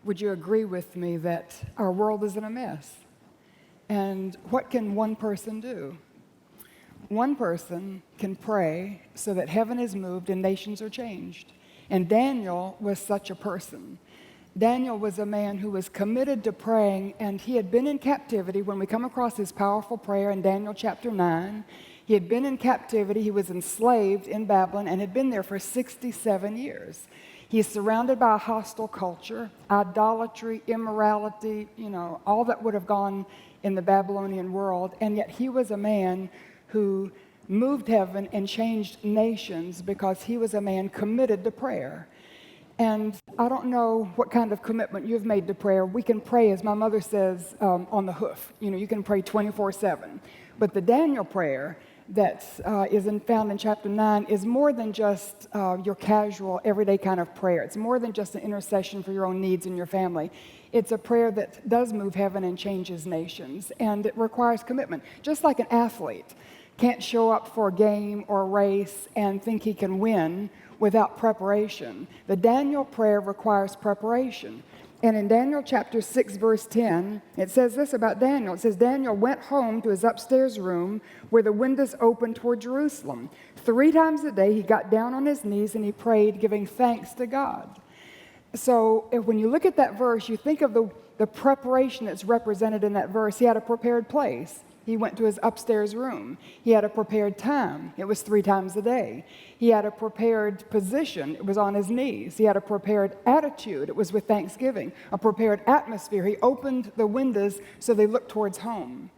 would you agree with me that our world is in a mess? And what can one person do? One person can pray so that heaven is moved and nations are changed. And Daniel was such a person. Daniel was a man who was committed to praying, and he had been in captivity. When we come across his powerful prayer in Daniel chapter 9, he had been in captivity. He was enslaved in Babylon and had been there for 67 years. He's surrounded by a hostile culture, idolatry, immorality, all that would have gone in the Babylonian world. And yet he was a man who moved heaven and changed nations because he was a man committed to prayer. And I don't know what kind of commitment you've made to prayer. We can pray, as my mother says, on the hoof. You can pray 24/7. But the Daniel prayer that is found in chapter 9 is more than just your casual, everyday kind of prayer. It's more than just an intercession for your own needs and your family. It's a prayer that does move heaven and changes nations, and it requires commitment. Just like an athlete can't show up for a game or a race and think he can win without preparation. The Daniel prayer requires preparation. And in Daniel chapter 6, verse 10, it says this about Daniel. It says, Daniel went home to his upstairs room where the windows opened toward Jerusalem. 3 times a day, he got down on his knees and he prayed, giving thanks to God. So when you look at that verse, you think of the preparation that's represented in that verse. He had a prepared place. He went to his upstairs room. He had a prepared time. It was 3 times a day. He had a prepared position. It was on his knees. He had a prepared attitude. It was with thanksgiving. A prepared atmosphere. He opened the windows so they looked towards home.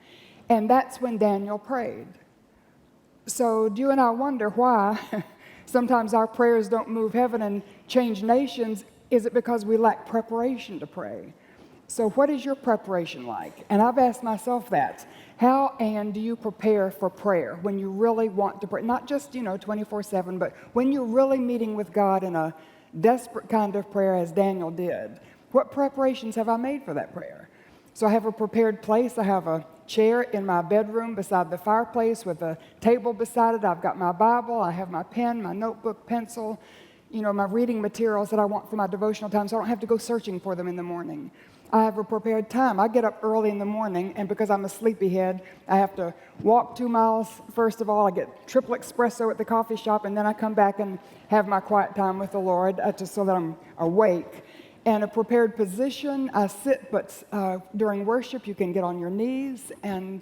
And that's when Daniel prayed. So do you and I wonder why sometimes our prayers don't move heaven and change nations? Is it because we lack preparation to pray? So what is your preparation like? And I've asked myself that. How, Ann, do you prepare for prayer when you really want to pray? Not just, 24/7, but when you're really meeting with God in a desperate kind of prayer as Daniel did. What preparations have I made for that prayer? So I have a prepared place. I have a chair in my bedroom beside the fireplace with a table beside it. I've got my Bible. I have my pen, my notebook, pencil, my reading materials that I want for my devotional time, so I don't have to go searching for them in the morning. I have a prepared time. I get up early in the morning, and because I'm a sleepyhead, I have to walk 2 miles. First of all, I get triple espresso at the coffee shop, and then I come back and have my quiet time with the Lord just so that I'm awake. And a prepared position, I sit, but during worship, you can get on your knees, and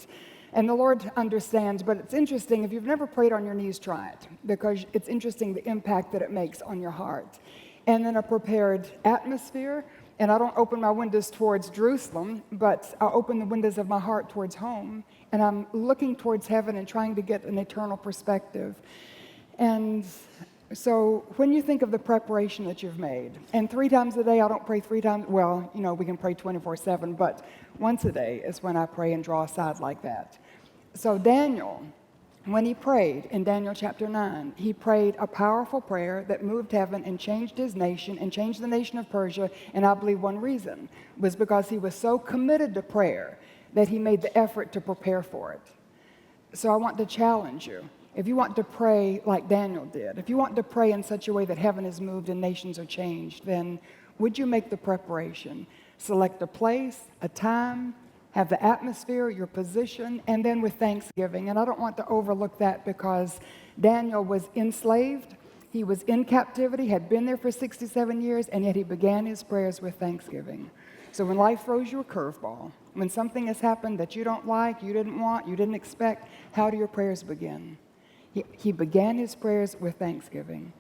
the Lord understands. But it's interesting, if you've never prayed on your knees, try it, because it's interesting the impact that it makes on your heart. And then a prepared atmosphere. And I don't open my windows towards Jerusalem, but I open the windows of my heart towards home. And I'm looking towards heaven and trying to get an eternal perspective. And so when you think of the preparation that you've made, and 3 times a day, I don't pray 3 times. Well, we can pray 24/7, but once a day is when I pray and draw aside like that. So Daniel, when he prayed in Daniel chapter 9, he prayed a powerful prayer that moved heaven and changed his nation and changed the nation of Persia. And I believe one reason was because he was so committed to prayer that he made the effort to prepare for it. So I want to challenge you. If you want to pray like Daniel did, if you want to pray in such a way that heaven is moved and nations are changed, then would you make the preparation? Select a place, a time, have the atmosphere, your position, and then with thanksgiving. And I don't want to overlook that because Daniel was enslaved. He was in captivity, had been there for 67 years, and yet he began his prayers with thanksgiving. So when life throws you a curveball, when something has happened that you don't like, you didn't want, you didn't expect, how do your prayers begin? He began his prayers with thanksgiving.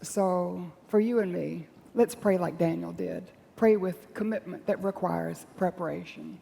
So for you and me, let's pray like Daniel did. Pray with commitment that requires preparation.